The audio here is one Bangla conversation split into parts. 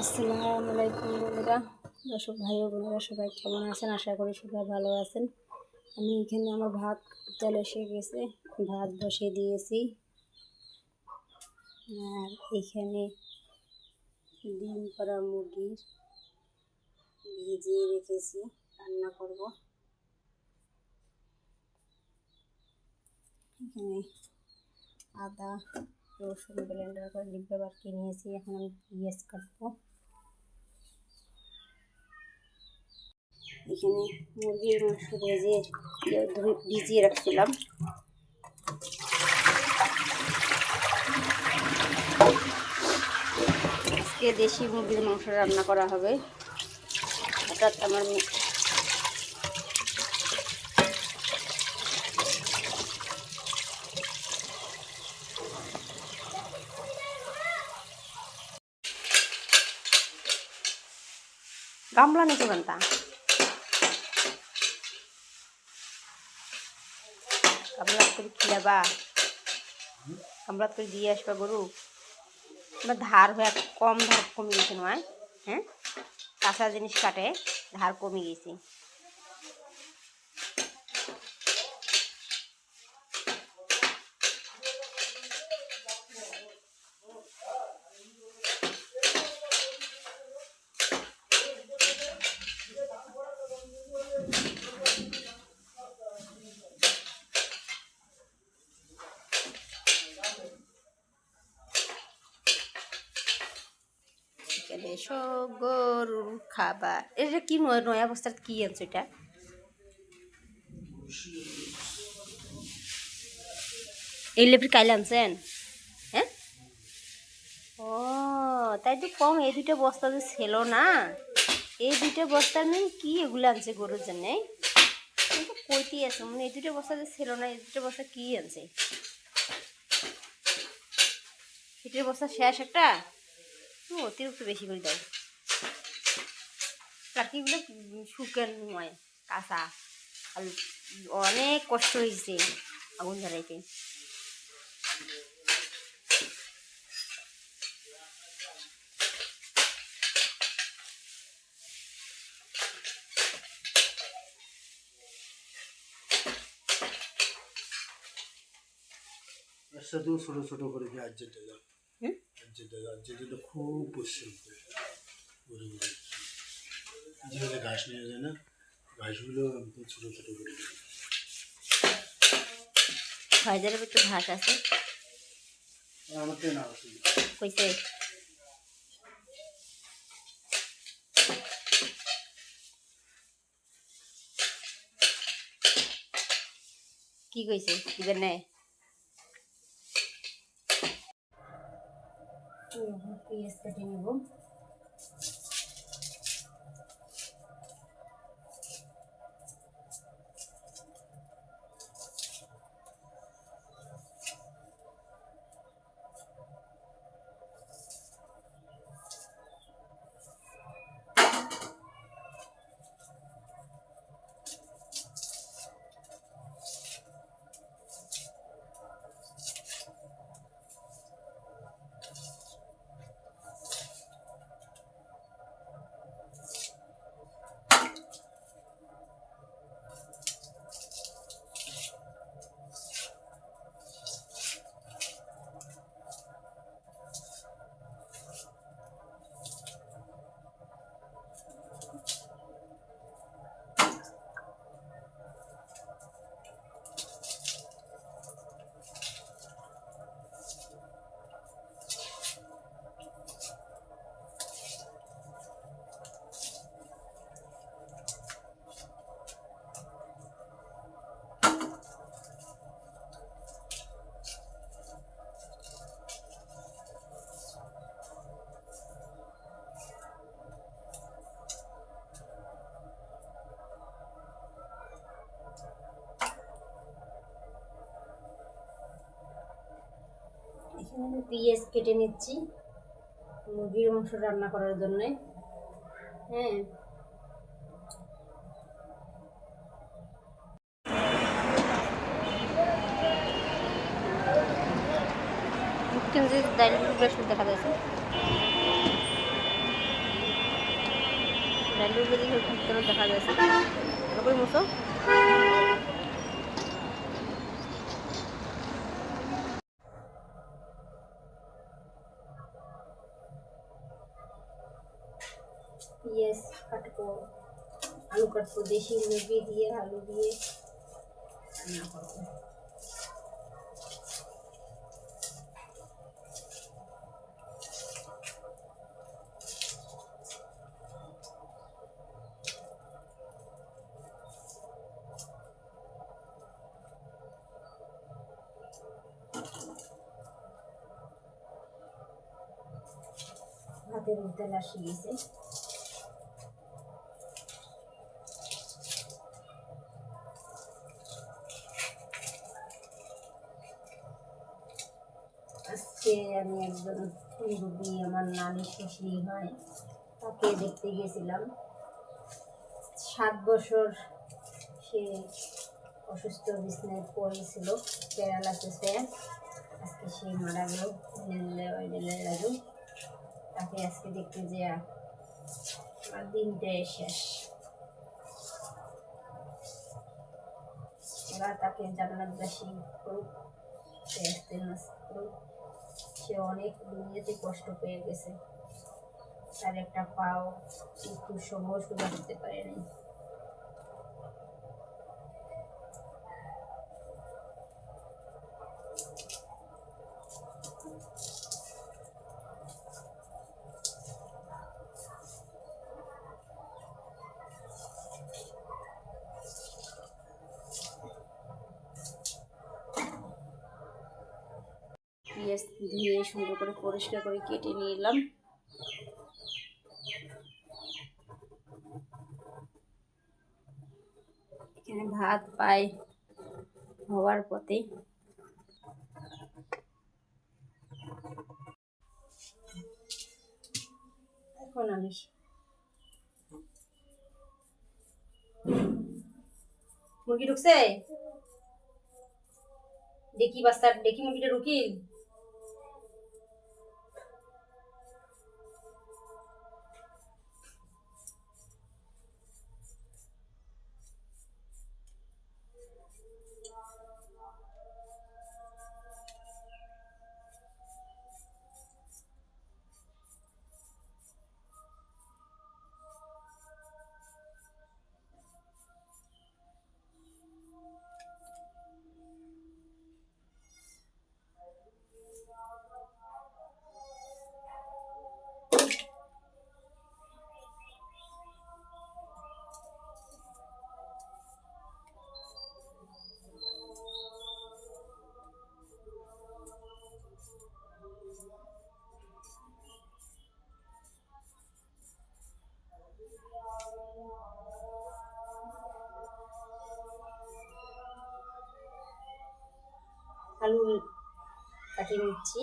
আসসালামু আলাইকুম বন্ধুরা, দর্শক ভাই ও বোনেরা সবাই কেমন আছেন? আশা করি সবাই ভালো আছেন। আমি এখানে আমার ভাত চলে এসে গেছে, ভাত বসিয়ে দিয়েছি। আর এখানে ডিম করা মুরগির ভিজিয়ে রেখেছি, রান্না করব। এখানে আদা রসুন ব্লেন্ডার করে ডিব্বা বানিয়ে নিয়েছি। এখন আমি পেঁয়াজ কাটবো। এখানে মুরগির মাংস ভিজিয়ে রাখছিলাম। আজকে দেশি মুরগির মাংস রান্না করা হবে। হঠাৎ আমার গামলা নিচে বানতা গামলা করে খিলাবা, গামলা করে দিয়ে আসবা গরু। আমার ধার হয়ে ধার কমে গেছে নয়। হ্যাঁ, কাঁচা জিনিস কাটে ধার কমে গেছে। গরুর খাবার এটা কি নয়া অবস্থার কি আনছো? এটা এই লেপের কাইলে আনছেন? হ্যাঁ, ও তাই তো কম। এই দুটো বস্তা যে ছিল না, এই দুটো বস্তার নেই কি এগুলো আনছে গরুর জন্যে? কিন্তু কইতে আছে মানে এই দুটো বস্তা যে ছিল না, এই দুটো বস্তা কি আনছে? হিটের বস্তা শেষ একটা, অতিরিক্ত বেশি করে দাও। কাকিগুলো শুকান নয়, কাঁচা। আর অনেক কষ্ট হয়েছে আগুন জ্বালাইতে। সাথেও ছোট ছোট করে দিয়ে আর্জেন্টা খুব পরিশ্রম করে যেগুলো ঘাস নিয়ে যায় না, ঘাসগুলো একদম ছোট ছোট করে হাজারের ভিতরে ঘাস আছে আমার তো না কইছে। কি কইছে দিবেন নাই? পেঁয়াজ কেটে নেব। এখানে আমি পেঁয়াজ কেটে নিচ্ছি মুরগির মাংস রান্না করার জন্য। হ্যাঁ, ডাইল দেখা যাচ্ছে। হ্যান্ডেল যদি কেন দেখা যাচ্ছে ভালো করে মতো পেঁয়াজ কাটবো, আলু কাটবো, দেশি মুরগি দিয়ে আলু দিয়ে রান্না করবো। হাতের উদ্যাল আসি গেছে। আজকে আমি একজন রুগী, আমার নানির শ্বশুর হয়, তাকে দেখতে গিয়েছিলাম। 7 বছর সে অসুস্থ বিছানায় পড়েছিল, প্যারালাইসিসে। আজকে সে মারা গেল রাজু। তাকে আজকে দেখতে যে আমার দিনটাই শেষ। ওরা তাকে জান্নাতবাসী করুক, করুক। সে অনেক দুনিয়াতে কষ্ট পেয়ে গেছে, তার একটা পাও একটু সময় সোজা করতে পারেনি। পেঁয়াজ ধুয়ে সুন্দর করে পরিষ্কার করে কেটে নিলাম। এখানে ভাত পাই হওয়ার পথে। এখন আমি মুরগি ঢুকছে, দেখি বাস্তার, দেখি মুরগিটা ঢুকি। আলু কাটিয়ে নিচ্ছি।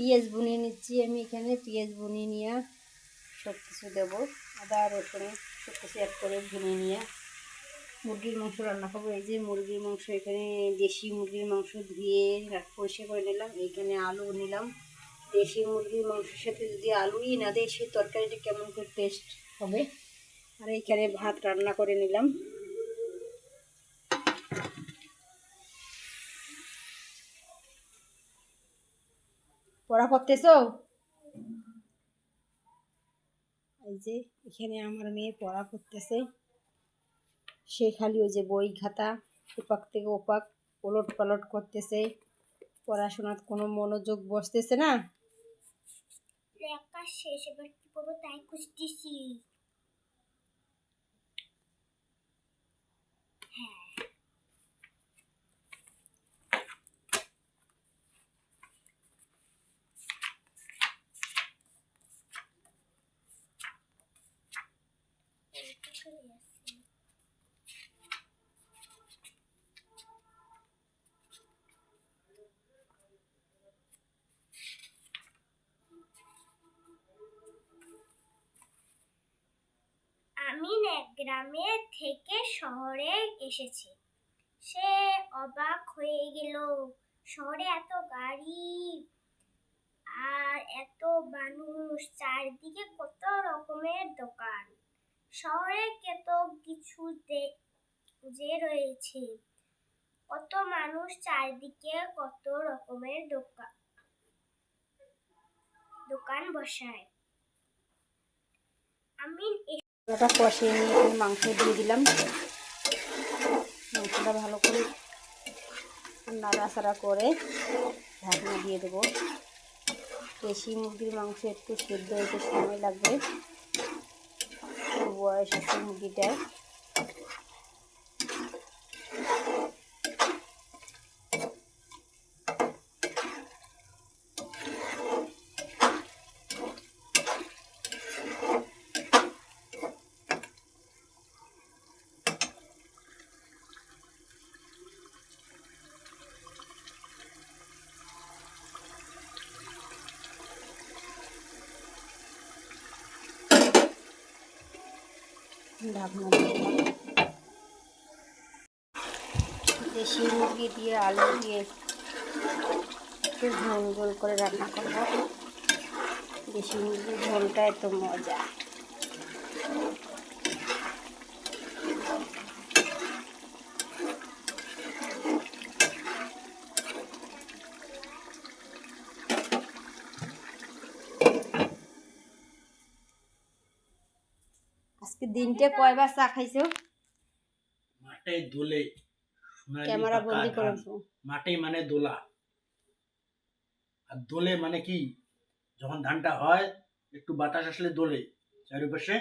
পেঁয়াজ বুনিয়ে নিচ্ছি আমি এখানে। পেঁয়াজ বুনিয়ে নিয়ে সব কিছু দেবো, আদা রসুন সব কিছু এক করে ভুনে নিয়ে মুরগির মাংস রান্না করবো। এই যে মুরগির মাংস, এখানে দেশি মুরগির মাংস ধুয়ে পরিষ্কার করে নিলাম। এইখানে আলু নিলাম। দেশি মুরগির মাংসের সাথে যদি আলুই না দেয় সেই তরকারিটা কেমন করে টেস্ট হবে। আর এইখানে ভাত রান্না করে নিলাম। পড়া করতেছো? এই যে এখানে আমার মেয়ে পড়া করতেছে। সে খালি ওই যে বই খাতা ওপাক থেকে ওপাক ওলট পালট করতেছে, পড়াশোনার কোনো মনোযোগ বসতেছে না। লেখা শেষ, এবার কি করবো তাই খুঁজতেছি। গ্রামে থেকে শহরে এসেছে। সে অবাক হয়ে গেল, শহরে এত গাড়ি আর এত মানুষ, চারদিকে কত রকমের দোকান। শহরে কত কিছু যে রয়েছে, কত মানুষ, চারদিকে কত রকমের দোকান বসায়। আমি মশলাটা কষিয়ে নিয়ে এখানে মাংস দিয়ে দিলাম। মাংসটা ভালো করে নাড়াচাড়া করে ঢাকনা দিয়ে দেবো। দেশি মুরগির মাংস একটু সেদ্ধ হতে সময় লাগবে, বয়স আছে মুরগিটার। ঢাকনা দিয়ে দিলাম। দেশি মুরগি দিয়ে আলু দিয়ে একটু ঝোল ঝোল করে রান্না করবো। দেশি মুরগির ঝোলটা এত মজা। আজকে দিনটা কয়বার চা খাইছো? মাঠে দোলে সোনালি ক্যামেরা পাকা বন্দি ধান। করেছো। মাঠে মানে দোলা, আর দোলে মানে কি, যখন ধানটা হয় একটু বাতাস আসলে দোলে, চারিপাশে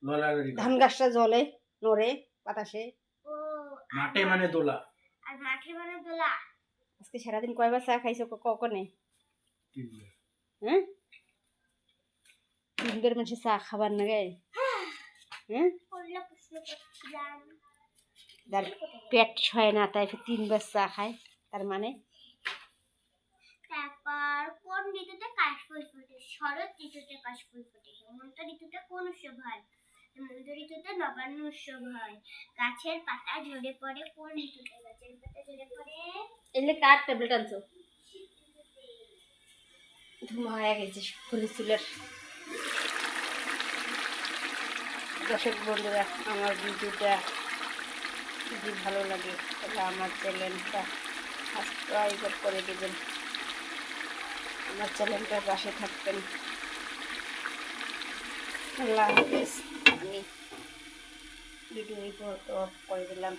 লড়ালড়ি করে। ধান গাছটা জলে নড়ে বাতাসে। ও মাঠে মানে দোলা। আর মাঠে মানে দোলা। আজকে সারাদিন কয়বার চা খাইছো কখনে? তিনবার। হ্যাঁ, 3 বার মানুষের চা খাবার না গে? হ্যাঁ, করলে প্রশ্ন করছিলাম। যার পেট হয় না তাই 3 বার চা খায়, তার মানে তারপর কোন ঋতুতে কাশফুল ফোটে? শরৎ ঋতুতে কাশফুল ফোটে। হেমন্ত ঋতুতে কোন উৎসব হয়? হেমন্ত ঋতুতে নবান্ন উৎসব হয়। গাছের পাতা ঝরে পড়ে কোন ঋতুতে? গাছের পাতা ঝরে পড়ে এলে কার ট্যাবলেট আনছো? ধুমা হয়ে গেছে চুলের। দর্শক বন্ধুরা, আমার ভিডিওটা যদি ভালো লাগে তাহলে আমার চ্যানেলটা সাবস্ক্রাইব করে দেবেন, আমার চ্যানেলটার পাশে থাকবেন। আল্লাহ হাফেজ। আমি ভিডিও অফ করে দিলাম।